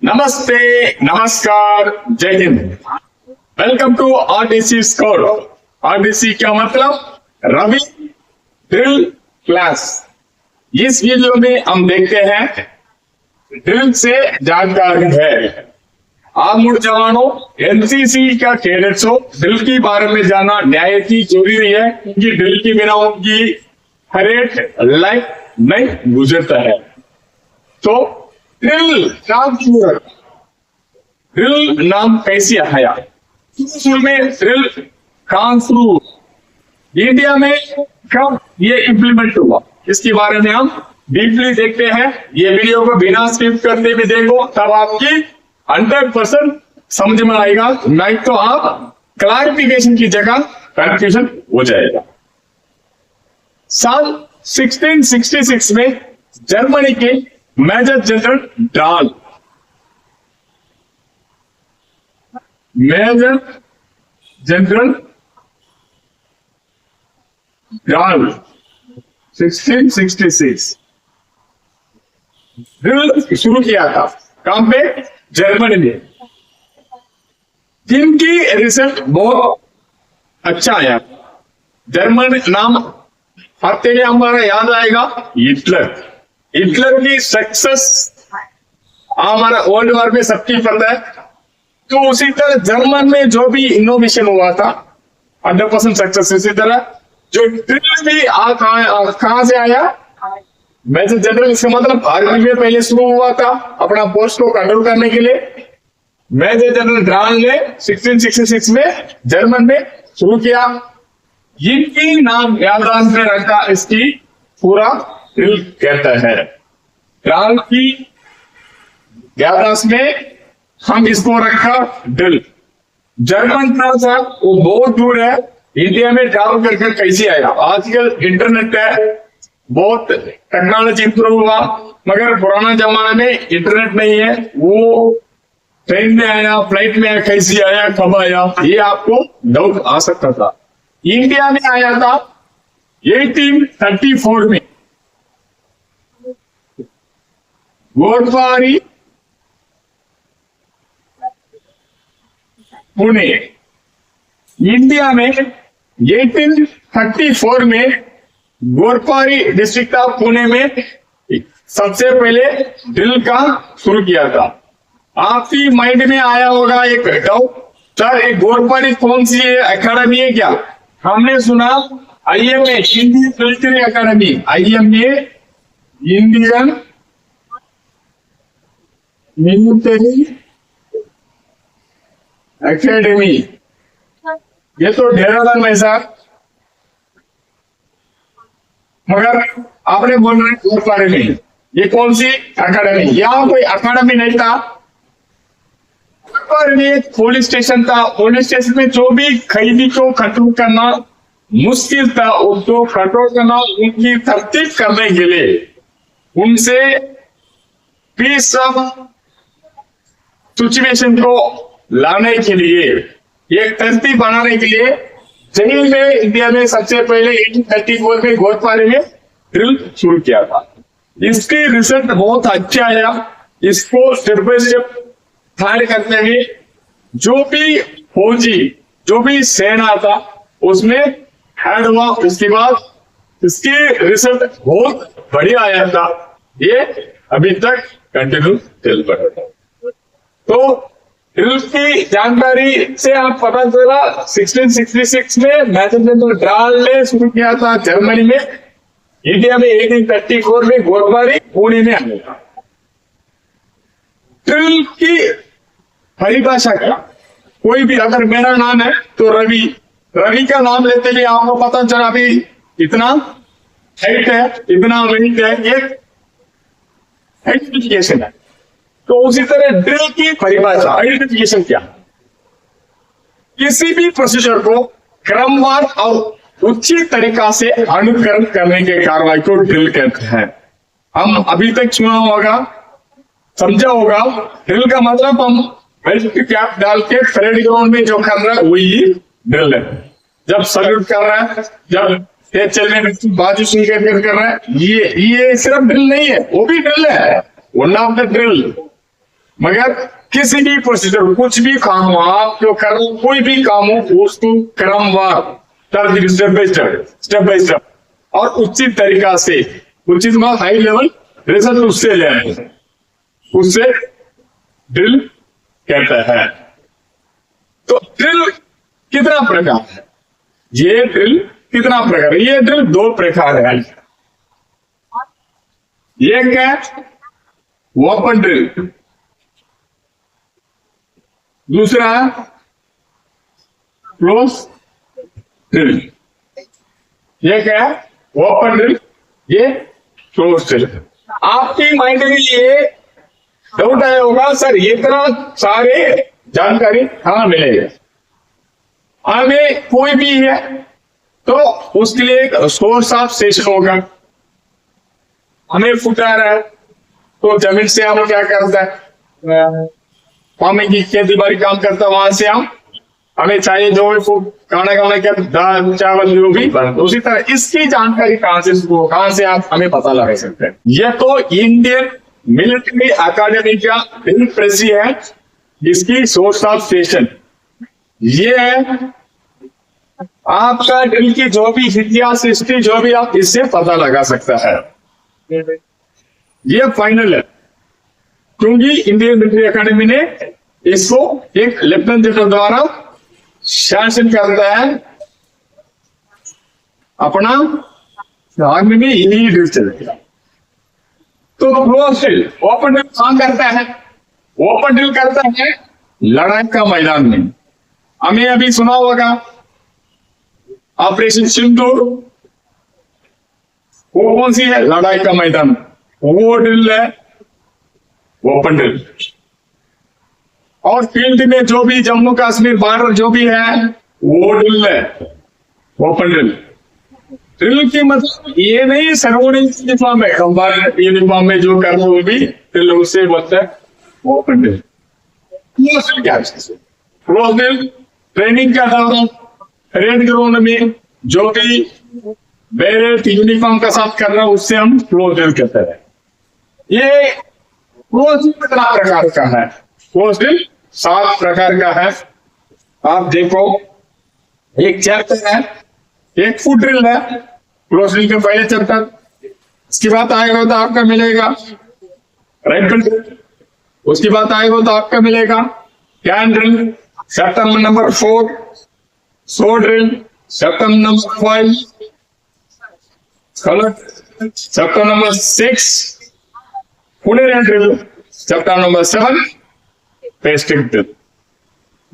नमस्ते, नमस्कार, जय हिंद। Welcome to RDC score. RDC क्या मतलब? Ravi drill class. इस वीडियो में हम देखते हैं ड्रिल से जानकारी है। आप मुड़ जवानों, एनसीसी का कैडेट्स हो, ड्रिल के बारे में जानना न्याय की जरूरी है, क्योंकि ड्रिल के बिना उनकी हर एक लाइफ नहीं गुजरता है। तो ड्रिल नाम क्यों रखा? ड्रिल नाम कैसे आया? शुरू में ड्रिल कहां शुरू? इंडिया में कब ये इंप्लीमेंट हुआ, इसके बारे में हम डीपली देखते हैं। ये वीडियो को बिना स्किप करते भी देखो, तब आपकी 100% समझ में आएगा, नहीं तो आप क्लैरिफिकेशन की जगह कंफ्यूजन हो जाएगा। साल 1666 में जर्मनी के मेजर जनरल डाल, मेजर जनरल डाल 1666 ड्रिल शुरू किया था। कहां पे? जर्मनी में। जिनकी रिजल्ट बहुत अच्छा आया। जर्मन नाम आते ही हमारा याद आएगा हिटलर। हिटलर की सक्सेस हमारा वर्ल्ड वॉर में सबकी पता है। तो उसी तरह जर्मन में जो भी इनोवेशन हुआ था 100% सक्सेस। इसी तरह जो ड्रिल भी कहां से आया? Major general. इसका मतलब आर्मी में पहले शुरू हुआ था अपना पोस्ट को कंट्रोल करने के लिए। मेजर जनरल ड्राल ने 1666 में जर्मन में शुरू किया। इनकी नाम याददाश्त में रखा, इसकी पूरा ड्रिल कहता है। ड्राल की याददाश्त में हम इसको रखा ड्रिल। जर्मन था वो बहुत दूर है। इंडिया में ट्रैवल करके कैसे आया? आजकल इंटरनेट है, बहुत टेक्नोलॉजी इंप्रूव हुआ, मगर पुराना जमाना में इंटरनेट नहीं है। वो ट्रेन में आया, फ्लाइट में आया, कैसे आया, कब आया, ये आपको डाउट आ सकता था। इंडिया में आया था 1834 में। गोरपारी पुणे। इंडिया में 1834 में गोरपारी डिस्ट्रिक्ट ऑफ पुणे में सबसे पहले ड्रिल का शुरू किया था। आपकी माइंड में आया होगा एक डाउट, सर एक गोरपारी कौन सी अकेडमी है क्या? हमने सुना IMA, Indian military academy. IMA, Indian military academy. ये तो देहरादून में सर, मगर आपने बोल रहे गोरपारी में। ये कौन सी अकेडमी? यहाँ कोई अकेडमी नहीं था। पर ये पुलिस स्टेशन था। पुलिस स्टेशन में जो भी खैदी को कंट्रोल करना मुश्किल था, उसको कंट्रोल करना, उनकी तरतीब करने के लिए, उनसे पीस ऑफ सिचुएशन को लाने के लिए, एक तरतीब बनाने के लिए जेल में इंडिया में सबसे पहले 1834 में गोरपारी में ड्रिल शुरू किया था। इसकी रिजल्ट बहुत अच्छा आया। इसको स्टेप बाय स्टेप फायर करते हुए जो भी फौजी, जो भी सेना था, उसमें हेड हुआ। उसके बाद इसकी रिजल्ट बहुत बढ़िया आया था। ये अभी तक कंटिन्यू चल पड़ा था। तो ड्रिल की जानकारी से आप पता चला 1666 में मेजर जनरल ड्राल ने शुरू किया था जर्मनी में। इंडिया में 1834 में गोरपारी पुणे में आया। ड्रिल की परिभाषा क्या? कोई भी, अगर मेरा नाम है तो रवि, रवि का नाम लेते ही आपको पता चला अभी इतना हाइट है, इतना वेट है, ये आइडेंटिफिकेशन है। तो उसी तरह ड्रिल की परिभाषा, आइडेंटिफिकेशन क्या? किसी भी प्रोसीजर को क्रमवार और उचित तरीका से अनुकरण करने के कार्रवाई को ड्रिल कहते हैं। हम अभी तक सुना होगा, समझा होगा। ड्रिल का मतलब हम बेल्ट कैप डाल के परेड ग्राउंड में जो कर रहा है वही ड्रिल है। जब सल्यूट कर रहा है, जब तेज चलने में बाजू सुन के फिर कर रहा है, ये सिर्फ ड्रिल नहीं है, वो भी ड्रिल है, वन ऑफ द ड्रिल। मगर किसी भी प्रोसीजर, कुछ भी काम हो, आप जो कर रहे हो, कोई भी काम हो, उसको क्रमवार स्टेप बाय स्टेप और उचित तरीका से, उचित में हाई लेवल रिजल्ट उससे ले आए, उससे ड्रिल कहता है। तो ड्रिल कितना प्रकार है? ये ड्रिल कितना प्रकार है? ये ड्रिल 2 प्रकार है। एक है ओपन ड्रिल, दूसरा है क्लोज ड्रिल। ये क्या है? ओपन ड्रिल, ये क्लोज ड्रिल। आपकी माइंड में ये डाउट आया होगा, सर इतना सारे जानकारी कहां मिलेगा? हमें कोई भी है तो उसके लिए एक सोर्स ऑफ स्टेशन होगा। हमें फुटार है तो जमीन से हम क्या करता है, फार्मिंग की खेती बाड़ी काम करता है, वहां से हम हमें चाहिए जो भी खाना के दाल चावल जो भी, उसी तरह इसकी जानकारी कहां से आप हमें पता लगा सकते हैं। ये तो इंडियन मिलिट्री अकादमी का ड्रिल प्रेसी है, जिसकी सोर्स ऑफ स्टेशन ये है। आपका ड्रिल की जो भी इतिहास, हिस्ट्री जो भी, आप इससे पता लगा सकता है। ये फाइनल है, क्योंकि इंडियन मिलिट्री अकादमी ने इसको एक लेफ्टिनेंट जनरल द्वारा शासन करता है। अपना आर्मी में यही ड्रिल चलेगा। तो क्लोज ड्रिल, ओपन ड्रिल काम करता है। ओपन ड्रिल करता है लड़ाई का मैदान में। हमें अभी सुना होगा ऑपरेशन सिंदूर, वो कौन सी है? लड़ाई का मैदान, वो ड्रिल है ओपन ड्रिल। और फील्ड में जो भी जम्मू कश्मीर बॉर्डर जो भी है, वो ड्रिल है ओपन ड्रिल। ड्रिल की मतलब ये नहीं सर्वोनिक यूनिफॉर्म है, कंबाइंड यूनिफॉर्म में जो कर रहे हो भी ड्रिल, उससे बोलता है ओपन ड्रिल। क्या क्लोज ड्रिल? ट्रेनिंग का दौरान रेड ग्राउंड में जो भी बैरेट यूनिफॉर्म का साथ कर रहा है, उससे हम क्लोज ड्रिल कहते हैं। ये क्लोज ड्रिल कितना प्रकार का है? क्लोज ड्रिल 7 प्रकार का है। आप देखो, एक चैप्टर है, एक फुट ड्रिल है क्लोज ड्रिल के पहले चैप्टर। उसकी बात आएगा तो आपका मिलेगा राइफल ड्रिल। उसकी बात आएगा तो आपका मिलेगा can drill, chapter number 4। sword drill, chapter number 5, color, chapter number 6, funeral drill, chapter number 7, pasting drill।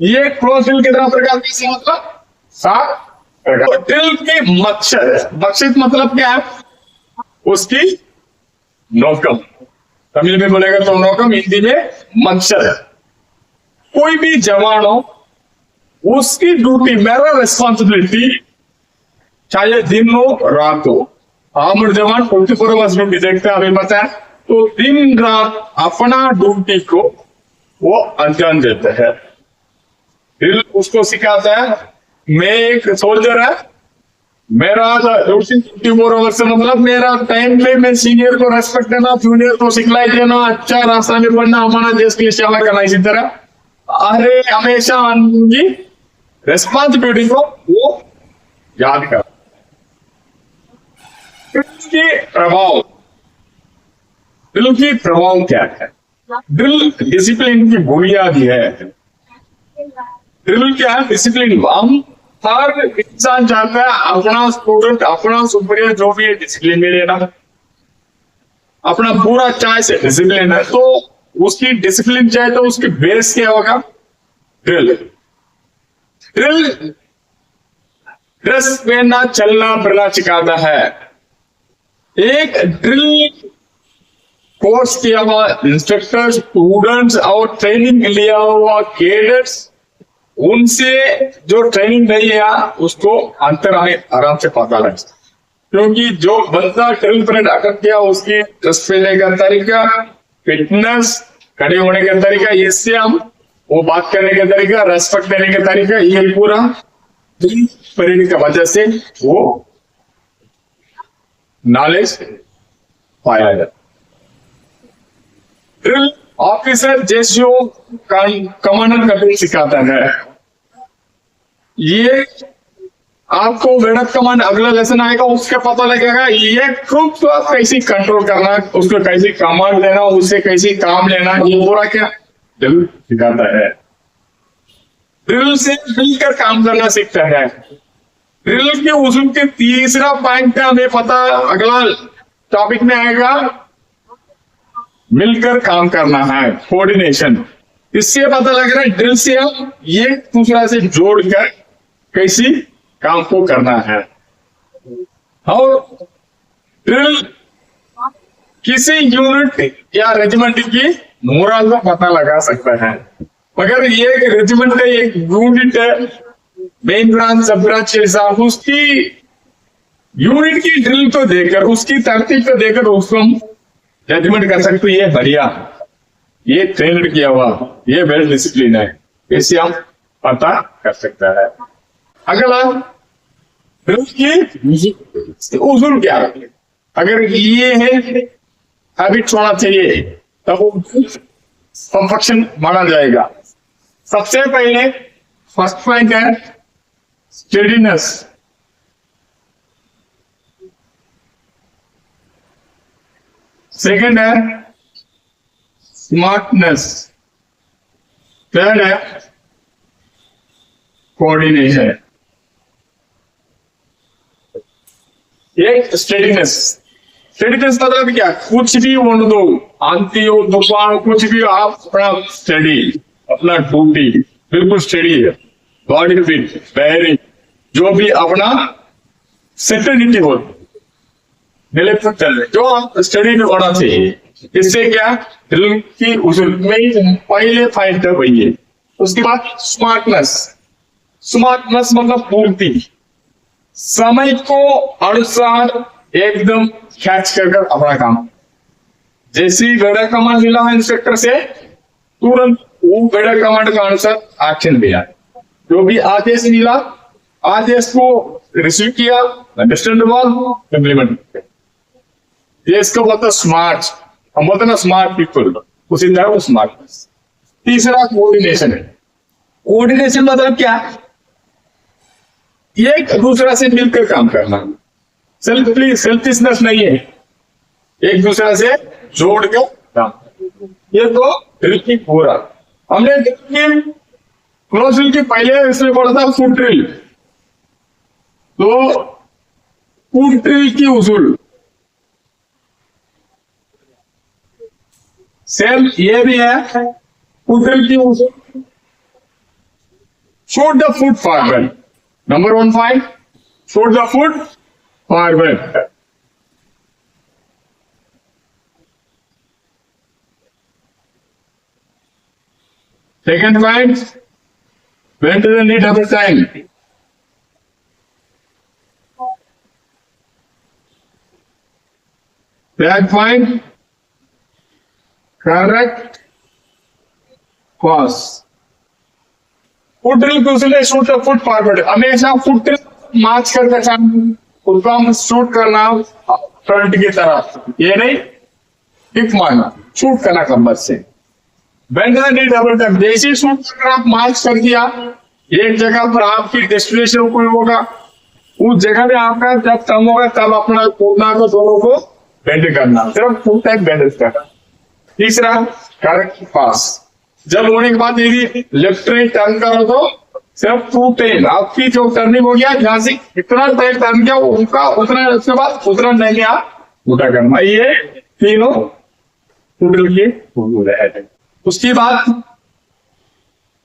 ये क्लोज ड्रिल कितना प्रकार की? मतलब 7 प्रकार। ड्रिल के मकसद मतलब क्या है? उसकी नौकम, तमिल में बोलेगा तो नौकम, हिंदी में मकसद है। कोई भी जवान हो, उसकी ड्यूटी, मेरा रिस्पॉन्सिबिलिटी, चाहे दिन हो रात हो। आर्मड जवान 24 आवर्स ड्यूटी देखते हैं, हमें पता है। तो दिन रात अपना ड्यूटी को वो अंजाम देते हैं। ड्रिल उसको सिखाता है, मैं एक सोल्जर है, मेरा ड्यूटी 24 आवर्स से मतलब मेरा टाइम पे मैं सीनियर को रेस्पेक्ट देना, जूनियर को सिखलाई देना, अच्छा रास्ता में बढ़ना, हमारा देश की सेवा करना। इसी तरह अरे हमेशा उनकी रेस्पॉन्सिबिलिटी को वो याद कर। प्रभाव, ड्रिल की प्रभाव क्या है? ड्रिल डिसिप्लिन की बुनियादी है। ड्रिल क्या है? डिसिप्लिन। हम हर इंसान चाहता है अपना स्टूडेंट, अपना सुपीरियर जो भी है डिसिप्लिन में लेना। अपना पूरा चाहे से डिसिप्लिन है, तो उसकी डिसिप्लिन चाहे तो उसकी बेस क्या होगा? ड्रिल। ड्रिल ड्रेस पहनना, चलना फिरना सिखाता है। एक ड्रिल कोर्स किया हुआ इंस्ट्रक्टर, स्टूडेंट्स और ट्रेनिंग लिया हुआ कैडेट्स, उनसे जो ट्रेनिंग नहीं है उसको अंतर आराम से पता लग सकता। क्योंकि जो बंदा ड्रिल परेड अटेंड किया, उसकी ड्रेस पहनने का तरीका, फिटनेस, खड़े होने का तरीका, इससे हम वो बात करने का तरीका, रेस्पेक्ट देने का तरीका, ये पूरा ड्रिल परेड की वजह से वो नॉलेज पाया जाता। ड्रिल ऑफिसर जेसीओ कमांडर कभी सिखाता है। ये आपको वेडक कमांड अगला लेसन आएगा, उसका पता लगेगा ये ट्रूप को कैसे कंट्रोल करना, उसको कैसे कमांड देना, उससे कैसे काम लेना, ये पूरा क्या ड्रिल सिखाता है। ड्रिल से मिलकर काम करना सीखता है। ड्रिल के उसूल के तीसरा पॉइंट का हमें पता अगला टॉपिक में आएगा, मिलकर काम करना है, कोऑर्डिनेशन। इससे पता लग रहा है ड्रिल से हम एक दूसरा से जोड़कर कैसी काम को करना है। और ड्रिल किसी यूनिट या रेजिमेंट की मोरल का पता लगा सकता है। मगर ये एक रेजिमेंट है, एक यूनिट है, मेन ब्रांच सब ब्रांच जैसा, उसकी यूनिट की ड्रिल को देखकर, उसकी तरतीब को देखकर उसको हम जजमेंट कर सकते ये बढ़िया, ये ट्रेन किया हुआ, ये वेल डिसिप्लिन है, इसे हम पता कर सकता है। अगला ड्रिल की उसूल क्या है? अगर ये है हैबिट होना चाहिए तब वो परफेक्शन माना जाएगा। सबसे पहले फर्स्ट पॉइंट है स्टेडीनेस। सेकंड है स्मार्टनेस। थर्ड है कोऑर्डिनेशन। एक स्टेडीनेस। स्टेडीनेस मतलब क्या? कुछ भी होने दो, आंधी हो तूफान कुछ भी, आप अपना स्टडी, अपना ड्यूटी बिल्कुल स्टडी है, बॉडी फिट, बैरिंग जो भी अपना सेटलिटी हो, जो आप स्टडी में होना चाहिए। इससे क्या ड्रिल की उसूल में पहले फाइंड वही है। उसके बाद स्मार्टनेस। स्मार्टनेस मतलब पूर्ति, समय को अनुसार एकदम कैच कर अपना काम। जैसी वेडर कमांड मिला है इंस्पेक्टर से, तुरंत वो वेडर कमांड का अनुसार एक्शन लिया। जो भी आदेश मिला, आदेश को रिसीव किया, अंडरस्टैंड हुआ, इम्प्लीमेंट किया। ये इसको बोलते स्मार्ट, हम बोलते ना स्मार्ट पीपल, उसी तरह वो स्मार्टनेस। तीसरा कोऑर्डिनेशन है। कोऑर्डिनेशन मतलब क्या? एक दूसरा से मिलकर काम करना, सेल्फिशनेस नहीं है, एक दूसरा से जोड़ के काम। ये तो ड्रिल की पूरा हमने क्लोज ड्रिल की पहले इसमें पढ़ा था फुट ड्रिल। तो फुट ड्रिल की उसूल सेम ये भी है। फुट ड्रिल की उसूल shoot the foot forward. Number 1 point, shoot the foot forward. Second point, when do you need double time? Third point, correct pause. Foot drill को उसने शूट द फुट फॉरवर्ड, हमेशा foot drill मार्च करके उसको हम shoot करना front की तरफ, ये नहीं किक मारना, शूट करना कमर से। डबल टैप, जैसे शूट कर आप मार्च कर दिया एक जगह पर, आपकी डेस्टिनेशन कोई होगा, उस जगह पे आपका जब कम होगा तब अपना कूदना को दोनों को बेंड करना, सिर्फ फुट टाइप बेंड करना। तीसरा करेक्ट पास, जब होने के बाद यदि लेफ्ट राइट टर्न करो तो सिर्फ 2 10, आपकी जो टर्निंग हो गया जहां से इतना टाइम टर्न किया उनका उतना, उसके बाद उतना नहीं गया उल्टा करना। ये तीनों ड्रिल के उसूल है। उसके बाद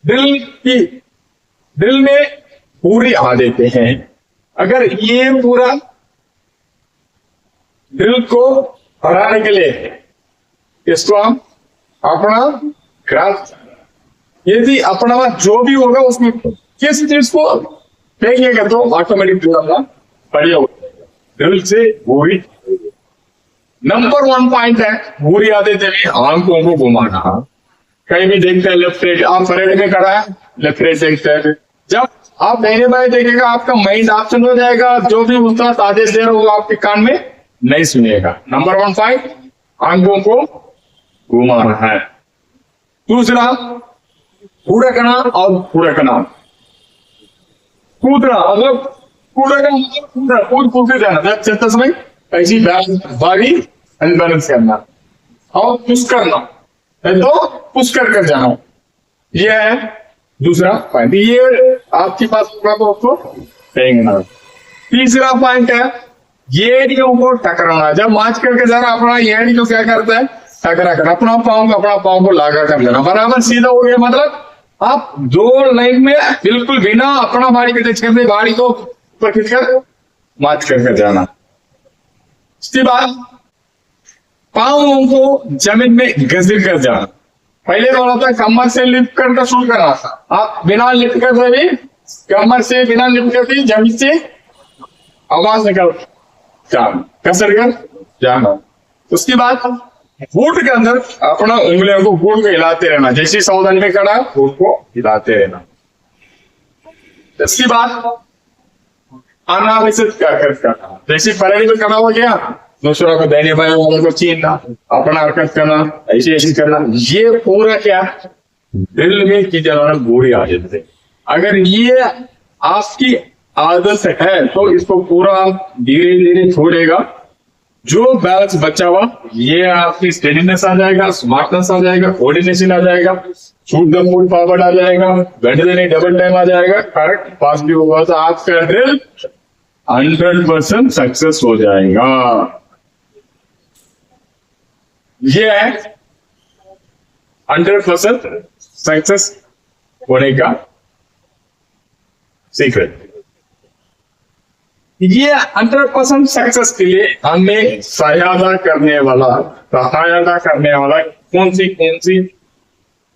ड्रिल में पूरी आ देते हैं। अगर ये पूरा ड्रिल को हराने के लिए इसको हम अपना ग्राफ, यदि अपना जो भी होगा उसमें किस चीज को फेंकेगा तो ऑटोमेटिक ड्रिल अपना बढ़िया होगा। ड्रिल से पूरी नंबर 1 पॉइंट है, पूरी आते थे आंखों को घुमाना। कहीं भी देखते हैं लेफ्ट राइट, आप परेड में खड़ा है लेफ्ट राइट देखते हैं, जब आप दाहिने बाएं देखेगा आपका माइंड ऑप्शन हो जाएगा, जो भी उसका आदेश दे रहा होगा आपके कान में नहीं सुनेगा। नंबर 1 पॉइंट, आंखों को घुमाना है। दूसरा हुड़कना और हुड़कना, कूदना मतलब कूदना कूद कूद के जाना चलते समय, ऐसी बारी अनबैलेंस करना, और पुश करना है तो पुश कर जाना, ये है दूसरा पॉइंट। ये आपके पास होगा तो आपको कहेंगे ना। तीसरा पॉइंट है एड़ियों को टकराना। जब मार्च करके जा रहा अपना एड़ी को क्या करता है, टकरा कर अपना पाँव को लागा कर देना, बराबर सीधा हो गया। मतलब आप दो लाइन में बिल्कुल बिना अपना बाड़ी के टच करते बाड़ी को ऊपर खींचकर मार्च करके जाना। इसके बाद पाँवों को जमीन में घसीट कर जाना। पहले तो होता है कमर से लिफ्ट करके शुरू करना था, आप बिना लिफ्ट करते भी कमर से बिना लिफ्ट करते जमीन से आवाज निकल जाना, कसर कर जाना। उसके बाद बूट के अंदर अपना उंगलियों को बूट को हिलाते रहना, जैसे सावधान में खड़ा बूट को हिलाते रहना। इसके बाद अनावश्यक हरकत करना, जैसे परेड में खड़ा हो गया दूसरों को देने वाले वालों को छीनना, अपना हरकत करना, ऐसे ऐसे करना, ये पूरा क्या दिल में की जाना बुरी आदत है। अगर ये आपकी आदत है तो इसको पूरा धीरे धीरे छोड़ेगा। जो बैलेंस बचा हुआ ये आपकी स्टेडीनेस आ जाएगा, स्मार्टनेस आ जाएगा, कोऑर्डिनेशन आ जाएगा, शूट द मूड फॉरवर्ड आ जाएगा, बेटर देन डबल टाइम आ जाएगा, करेक्ट पास भी होगा, तो आपका ड्रिल 100% सक्सेस हो जाएगा। ये है 100% सक्सेस होने का सीक्रेट। ये 100% सक्सेस के लिए हमें सहायता करने वाला कौन सी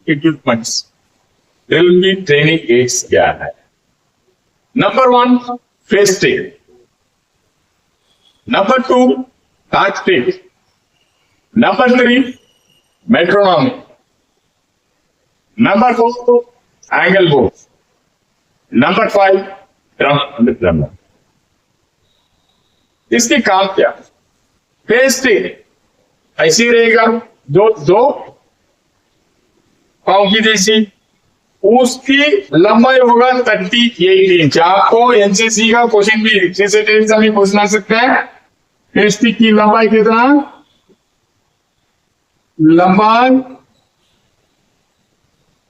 इक्विपमेंट्स ड्रिल की ट्रेनिंग एड्स क्या है। Number 1 face tech, number 2 back tech, number 3 metronome, number 4 angle board, number 5 drum. इसके काम क्या, फेस टेक ऐसी रहेगा जो दो पाँव की जैसी, उसकी लंबाई होगा 38 इंच। आपको एनसीसी का क्वेश्चन भी सीसीटीवी भी पूछना सकते हैं, फेस टेक की लंबाई कितना, लंबाई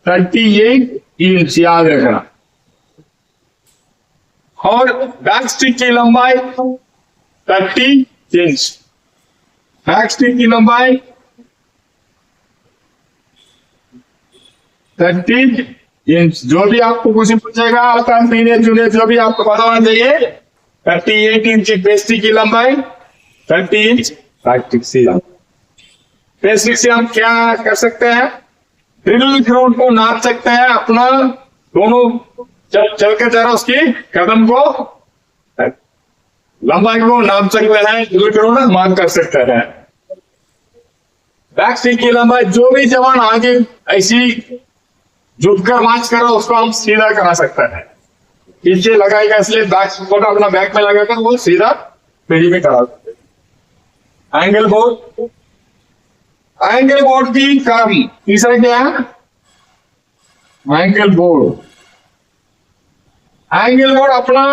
38 इंच याद रखना। और बैक स्टिक की लंबाई 30 इंच, बैक स्टिक की लंबाई 30 इंच। जो भी आपको क्वेश्चन पूछेगा जूनियर जो भी आपको पता होना चाहिए, 38 इंच बैक स्टिक की लंबाई, 30 इंच बैक स्टिक से। बेसिक से हम क्या कर सकते हैं, ड्रिल ग्राउंड को नाप सकते हैं, अपना दोनों जब चल के जा रहा उसकी कदम को लंबाई को नाप सकते हैं, ड्रिल ग्राउंड मार्क कर सकते हैं। बैक स्टिक की लंबाई जो भी जवान आगे ऐसी झुककर मार्च कर रहा उसको हम सीधा करा सकते हैं, पीछे लगाएगा इसलिए बैक को अपना बैक में लगाकर वो सीधा पेड़ी में करा सकते हैं। एंगल बोर्ड, एंगल बोर्ड की काम तीसरा क्या है, एंगल बोर्ड। एंगल बोर्ड अपना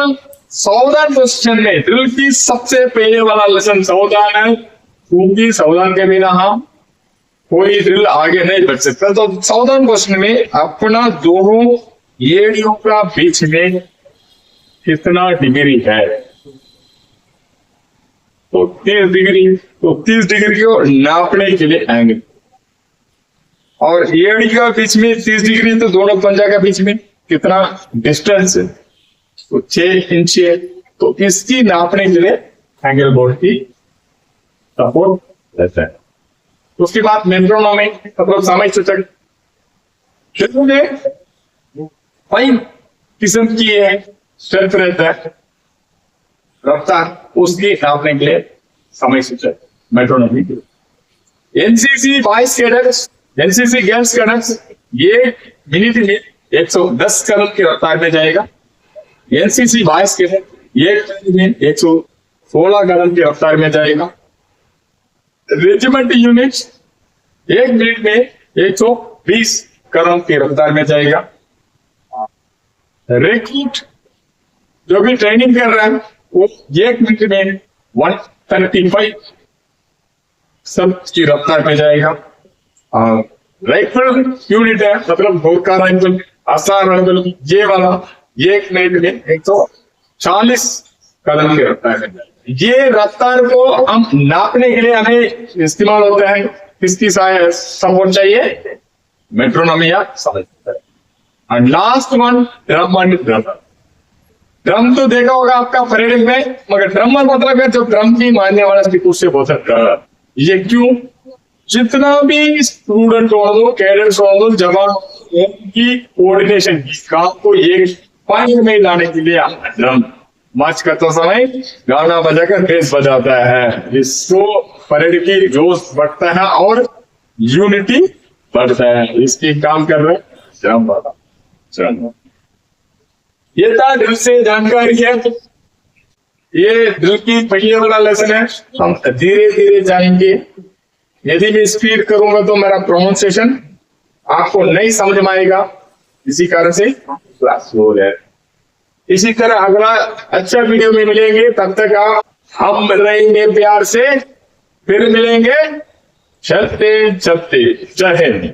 सावधान पोजिशन में, ड्रिल की सबसे पहले वाला लेसन सावधान है, क्योंकि सावधान के बिना हम कोई ड्रिल आगे नहीं बढ़ सकता। तो सावधान पोजिशन में अपना दोनों एड़ियों का बीच में कितना डिग्री है, तो 30 डिग्री, तो 30 डिग्री को नापने के लिए एंगल, और एड़ी का बीच में 30 डिग्री, तो दोनों पंजा के बीच में कितना डिस्टेंस है, तो 6 इंच है। तो इसकी नापने के लिए एंगल बोर्ड की सपोर्ट रहता है। उसके बाद मेट्रोनॉमी मतलब समय सूचक, कई किस्म की है, स्ट्रेंथ रहता है, रफ्तार, उसकी नापने के लिए समय सूचक metronome. NCC 22 cadets, NCC girls cadets ये मिनट में 110 कदम की रफ्तार में जाएगा। एनसीसी 22 कैडेट ये में 116 कदम की रफ्तार में जाएगा। रेजिमेंट यूनिट 1 मिनट में 20 कदम की रफ्तार में जाएगा। रिक्रूट जो भी ट्रेनिंग कर रहा है वो 1 मिनट में 135 सब की रफ्तार में जाएगा। राइफल यूनिट है, मतलब गोरखा राइफल, आसार राइफल, ये वाला 1 मिनट में 140 कदम की रफ्तार में जाएगा। ये रफ्तार को हम नापने के लिए हमें इस्तेमाल होता है, किसकी सपोर्ट चाहिए? मेट्रोनॉमी या समझ। And last one drum and drummer. Drum तो देखा होगा आपका परेड में, मगर ड्रमर मतलब है जो ड्रम की मारने वाला उससे बोलता है ड्रमर। ये क्यों? जितना भी स्टूडेंट हो दो, कैडेट्स हो दो, जवान की कोऑर्डिनेशन की काम को एक पॉइंट में लाने के लिए ड्रम मार्च करते समय गाना बजाकर बेस बजाता है। इसको परेड की जोश बढ़ता है और यूनिटी बढ़ता है। इसकी काम कर रहे हैं ड्रम वाला। चलो, ये था ड्रिल से जानकारी है। ये ड्रिल की पहिए वाला लेसन है। हम धीरे धीरे जाएंगे। यदि मैं स्पीड करूंगा तो मेरा प्रोनाउंसिएशन आपको नहीं समझ में आएगा, इसी कारण से क्लास हो रहा है। इसी तरह अगला अच्छा वीडियो में मिलेंगे, तब तक आप हम रहेंगे प्यार से, फिर मिलेंगे चलते चलते। जय हिंद।